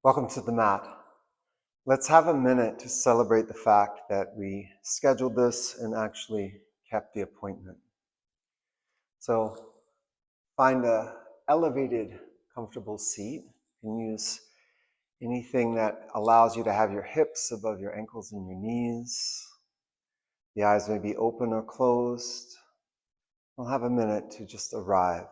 Welcome to the mat. Let's have a minute to celebrate the fact that we scheduled this and actually kept the appointment. So find a elevated, comfortable seat. You can use anything that allows you to have your hips above your ankles and your knees. The eyes may be open or closed. We'll have a minute to just arrive.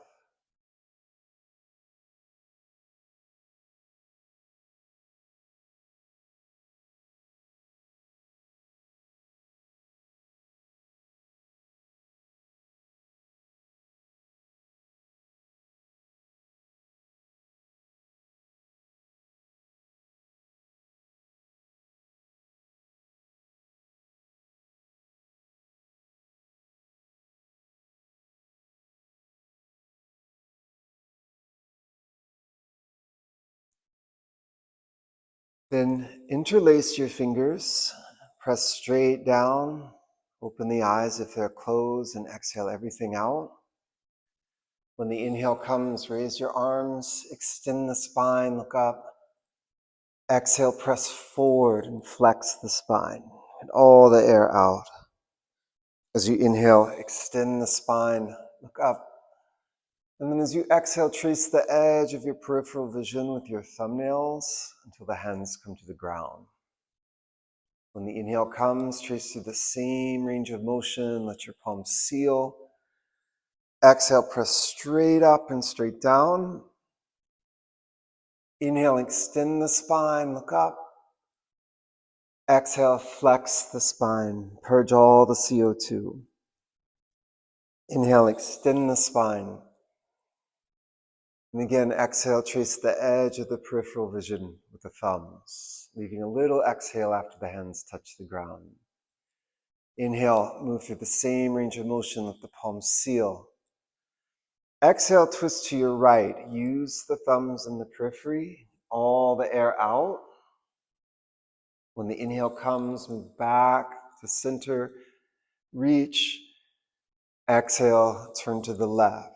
Then interlace your fingers, press straight down, open the eyes if they're closed, and exhale everything out. When the inhale comes, raise your arms, extend the spine, look up. Exhale, press forward and flex the spine, and all the air out. As you inhale, extend the spine, look up. And then as you exhale, trace the edge of your peripheral vision with your thumbnails until the hands come to the ground. When the inhale comes, trace through the same range of motion, let your palms seal. Exhale, press straight up and straight down. Inhale, extend the spine, look up. Exhale, flex the spine, purge all the CO2. Inhale, extend the spine. And again, exhale, trace the edge of the peripheral vision with the thumbs, leaving a little exhale after the hands touch the ground. Inhale, move through the same range of motion, let the palms seal. Exhale, twist to your right. Use the thumbs in the periphery, all the air out. When the inhale comes, move back to center, reach. Exhale, turn to the left.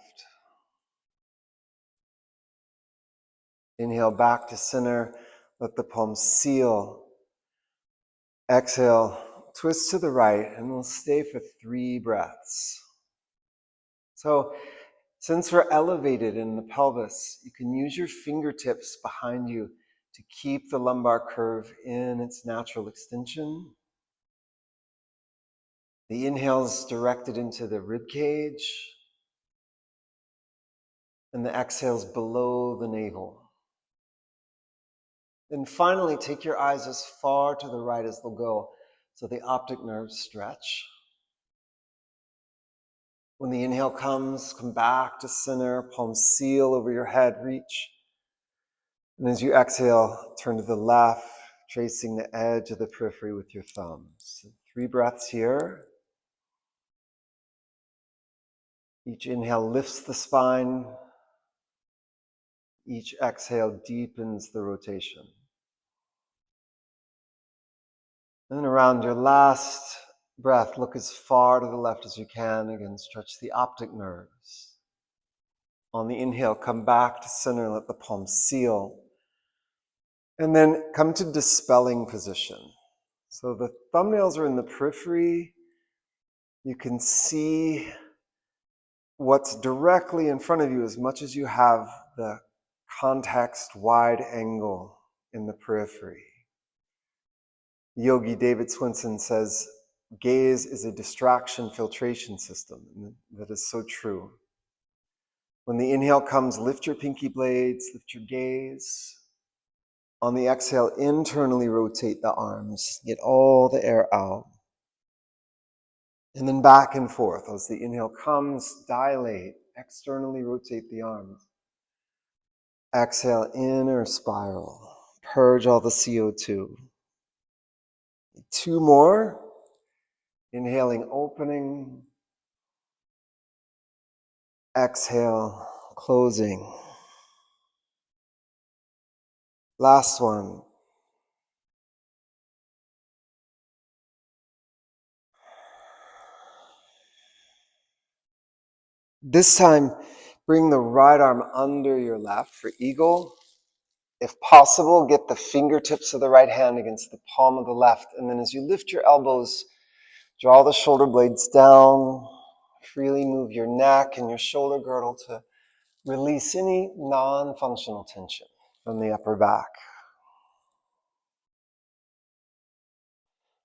Inhale back to center, let the palms seal. Exhale, twist to the right, and we'll stay for 3 breaths. So, since we're elevated in the pelvis, you can use your fingertips behind you to keep the lumbar curve in its natural extension. The inhale is directed into the rib cage, and the exhale is below the navel. Then finally, take your eyes as far to the right as they'll go, so the optic nerves stretch. When the inhale comes, come back to center, palms seal over your head, reach. And as you exhale, turn to the left, tracing the edge of the periphery with your thumbs. 3 breaths here. Each inhale lifts the spine. Each exhale deepens the rotation. And then around your last breath, look as far to the left as you can. Again, stretch the optic nerves. On the inhale, come back to center, let the palms seal. And then come to dispelling position. So the thumbnails are in the periphery. You can see what's directly in front of you as much as you have the context wide angle in the periphery. Yogi David Swinson says, gaze is a distraction filtration system. And that is so true. When the inhale comes, lift your pinky blades, lift your gaze. On the exhale, internally rotate the arms, get all the air out. And then back and forth. As the inhale comes, dilate, externally rotate the arms. Exhale, inner spiral, purge all the CO2. 2 more. Inhaling, opening. Exhale, closing. Last one. This time, bring the right arm under your left for eagle. If possible, get the fingertips of the right hand against the palm of the left. And then as you lift your elbows, draw the shoulder blades down. Freely move your neck and your shoulder girdle to release any non-functional tension from the upper back.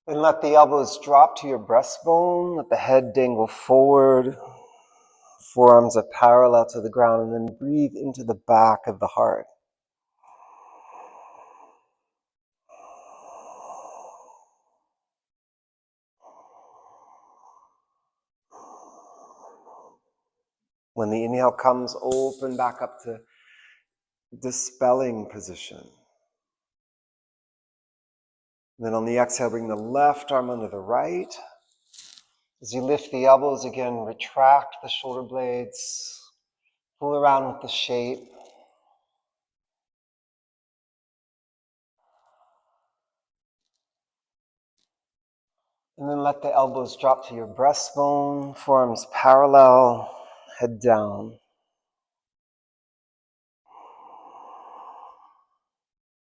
And let the elbows drop to your breastbone. Let the head dangle forward. Forearms are parallel to the ground. And then breathe into the back of the heart. When the inhale comes, open back up to dispelling position. Then on the exhale, bring the left arm under the right. As you lift the elbows again, retract the shoulder blades. Pull around with the shape. And then let the elbows drop to your breastbone, forearms parallel, head down.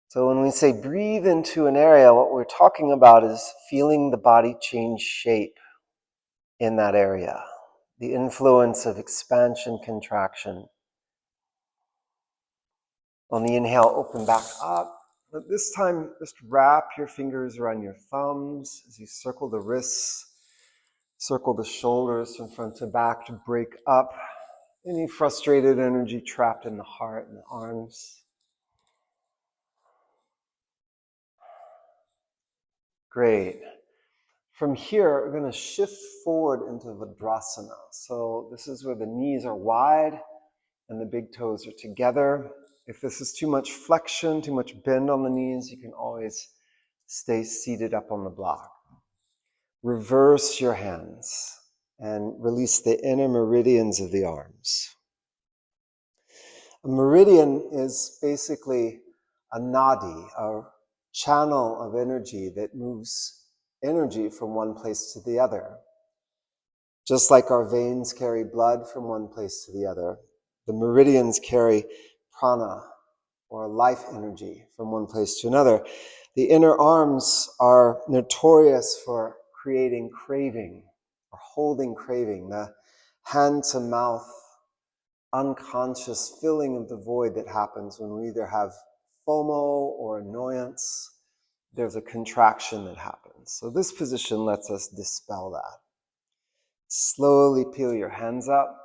So when we say breathe into an area, what we're talking about is feeling the body change shape in that area. The influence of expansion, contraction. On the inhale, open back up. But this time, just wrap your fingers around your thumbs as you circle the wrists, circle the shoulders from front to back to break up any frustrated energy trapped in the heart and the arms. Great. From here, we're going to shift forward into Vajrasana. So this is where the knees are wide and the big toes are together. If this is too much flexion, too much bend on the knees, you can always stay seated up on the block. Reverse your hands and release the inner meridians of the arms. A meridian is basically a nadi, a channel of energy that moves energy from one place to the other. Just like our veins carry blood from one place to the other, the meridians carry prana, or life energy, from one place to another. The inner arms are notorious for creating craving, or holding craving, the hand-to-mouth, unconscious filling of the void that happens when we either have FOMO or annoyance. There's a contraction that happens. So this position lets us dispel that. Slowly peel your hands up.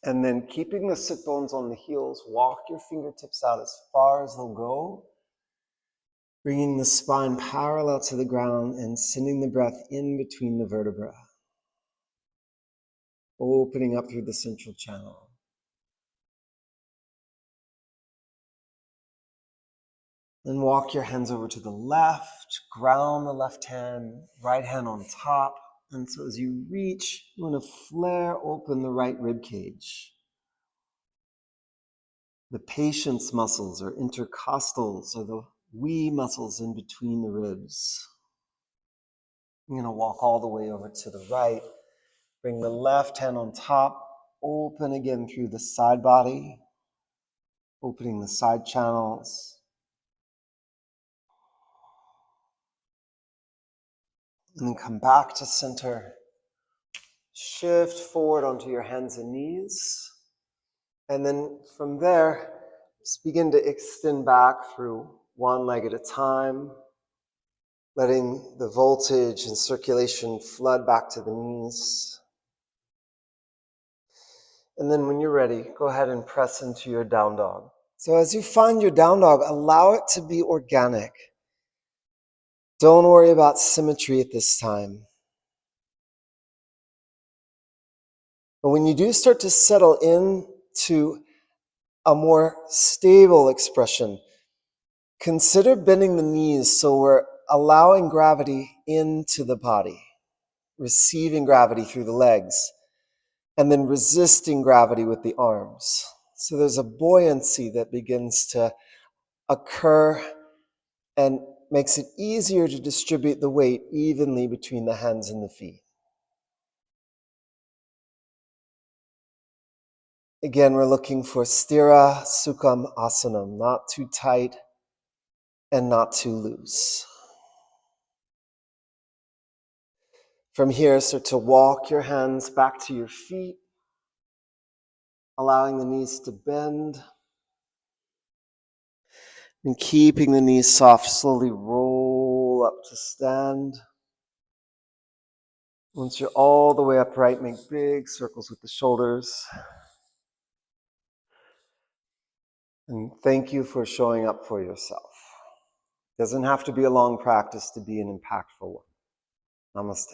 And then keeping the sit bones on the heels, walk your fingertips out as far as they'll go, bringing the spine parallel to the ground and sending the breath in between the vertebrae, opening up through the central channel. Then walk your hands over to the left, ground the left hand, right hand on top. And so as you reach, you want to flare open the right rib cage. The patience muscles or intercostals are the wee muscles in between the ribs. You're going to walk all the way over to the right. Bring the left hand on top. Open again through the side body. Opening the side channels. And then come back to center. Shift forward onto your hands and knees. And then from there, just begin to extend back through one leg at a time, letting the voltage and circulation flood back to the knees. And then when you're ready, go ahead and press into your down dog. So as you find your down dog, allow it to be organic. Don't worry about symmetry at this time. But when you do start to settle into a more stable expression, consider bending the knees so we're allowing gravity into the body, receiving gravity through the legs, and then resisting gravity with the arms. So there's a buoyancy that begins to occur and makes it easier to distribute the weight evenly between the hands and the feet. Again, we're looking for Sthira Sukham Asanam, not too tight and not too loose. From here, start to walk your hands back to your feet, allowing the knees to bend. And keeping the knees soft, slowly roll up to stand. Once you're all the way upright, make big circles with the shoulders. And thank you for showing up for yourself. It doesn't have to be a long practice to be an impactful one. Namaste.